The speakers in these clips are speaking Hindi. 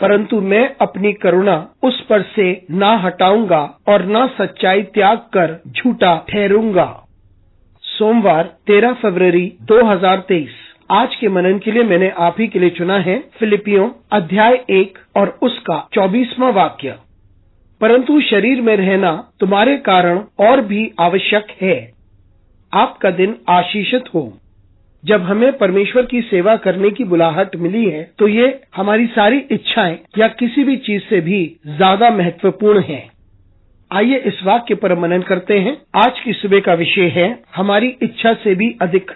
परंतु मैं अपनी करुणा उस पर से ना हटाऊंगा और ना सच्चाई त्याग कर झूठा ठहरूंगा। सोमवार 13 फरवरी 2023। आज के मनन के लिए मैंने आप ही के लिए चुना है फिलिपियों अध्याय 1 और उसका 24वां वाक्य। परंतु शरीर में रहना तुम्हारे कारण और भी आवश्यक है। आपका दिन आशीषित हो। जब हमें परमेश्वर की सेवा करने की बुलाहट मिली है तो ये हमारी सारी इच्छाएं या किसी भी चीज से भी ज्यादा महत्वपूर्ण है। आइए इस वाक्य पर मनन करते हैं। आज की सुबह का विषय है हमारी इच्छा से भी अधिक।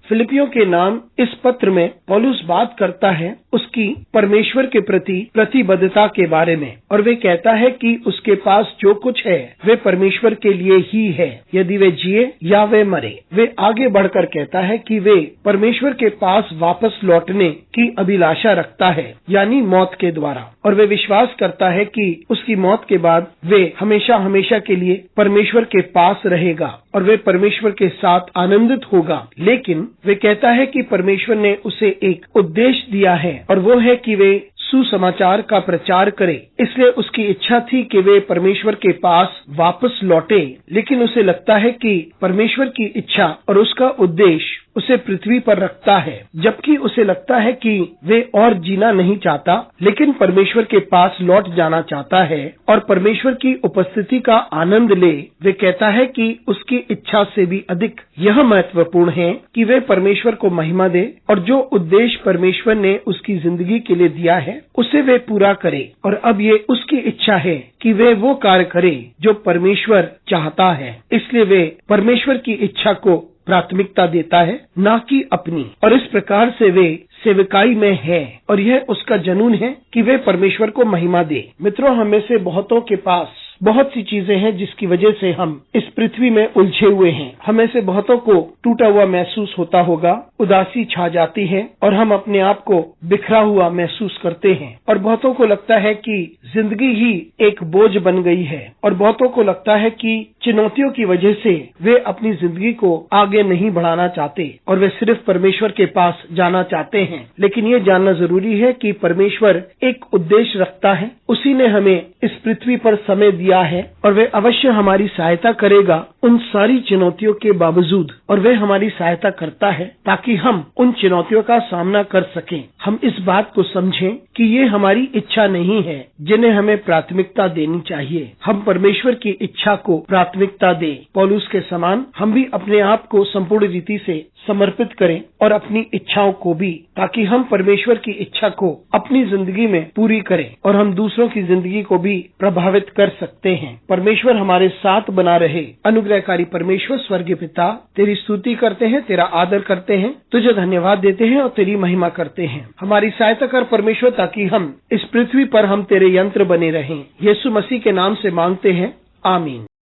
फिलिपियों के नाम इस पत्र में पौलुस बात करता है उसकी परमेश्वर के प्रति प्रतिबद्धता के बारे में, और वे कहता है कि उसके पास जो कुछ है वे परमेश्वर के लिए ही है, यदि वे जिए या वे मरे। वे आगे बढ़कर कहता है कि वे परमेश्वर के पास वापस लौटने की अभिलाषा रखता है, यानी मौत के द्वारा, और वे विश्वास करता है कि उसकी मौत के बाद वे हमेशा हमेशा के लिए परमेश्वर के पास रहेगा और वे परमेश्वर के साथ आनंदित होगा। लेकिन वे कहता है कि परमेश्वर ने उसे एक उद्देश्य दिया है और वो है कि वे सुसमाचार का प्रचार करे। इसलिए उसकी इच्छा थी कि वे परमेश्वर के पास वापस लौटे, लेकिन उसे लगता है कि परमेश्वर की इच्छा और उसका उद्देश्य उसे पृथ्वी पर रखता है, जबकि उसे लगता है कि वे और जीना नहीं चाहता, लेकिन परमेश्वर के पास लौट जाना चाहता है और परमेश्वर की उपस्थिति का आनंद ले। वे कहता है कि उसकी इच्छा से भी अधिक यह महत्वपूर्ण है कि वे परमेश्वर को महिमा दे और जो उद्देश्य परमेश्वर ने उसकी जिंदगी के लिए दिया है उसे वे पूरा करे। और अब ये उसकी इच्छा है कि वे वो कार्य करे जो परमेश्वर चाहता है। इसलिए वे परमेश्वर की इच्छा को प्राथमिकता देता है, ना कि अपनी, और इस प्रकार से वे सेवकाई में है और यह उसका जुनून है कि वे परमेश्वर को महिमा दे। मित्रों, हमें से बहुतों के पास बहुत सी चीजें हैं जिसकी वजह से हम इस पृथ्वी में उलझे हुए हैं। हमें से बहुतों को टूटा हुआ महसूस होता होगा, उदासी छा जाती है और हम अपने आप को बिखरा हुआ महसूस करते हैं, और बहुतों को लगता है कि जिंदगी ही एक बोझ बन गई है, और बहुतों को लगता है कि चुनौतियों की वजह से वे अपनी जिंदगी को आगे नहीं बढ़ाना चाहते और वे सिर्फ परमेश्वर के पास जाना चाहते हैं। लेकिन ये जानना जरूरी है कि परमेश्वर एक उद्देश्य रखता है, उसी ने हमें इस पृथ्वी पर समय दिया है और वे अवश्य हमारी सहायता करेगा उन सारी चुनौतियों के बावजूद, और वे हमारी सहायता करता है ताकि हम उन चुनौतियों का सामना कर सकें। हम इस बात को समझें कि ये हमारी इच्छा नहीं है जिन्हें हमें प्राथमिकता देनी चाहिए। हम परमेश्वर की इच्छा को प्राथमिकता दें। पौलुस के समान हम भी अपने आप को संपूर्ण रीति से समर्पित करें और अपनी इच्छाओं को भी, ताकि हम परमेश्वर की इच्छा को अपनी जिंदगी में पूरी करें और हम दूसरों की जिंदगी को भी प्रभावित कर सकते हैं। परमेश्वर हमारे साथ बना रहे। अनुग्रहकारी परमेश्वर स्वर्गीय पिता, तेरी स्तुति करते हैं, तेरा आदर करते हैं, तुझे धन्यवाद देते हैं और तेरी महिमा करते हैं। हमारी सहायता कर परमेश्वर, ताकि हम इस पृथ्वी पर हम तेरे यंत्र बने रहें। यीशु मसीह के नाम से मांगते हैं, आमीन।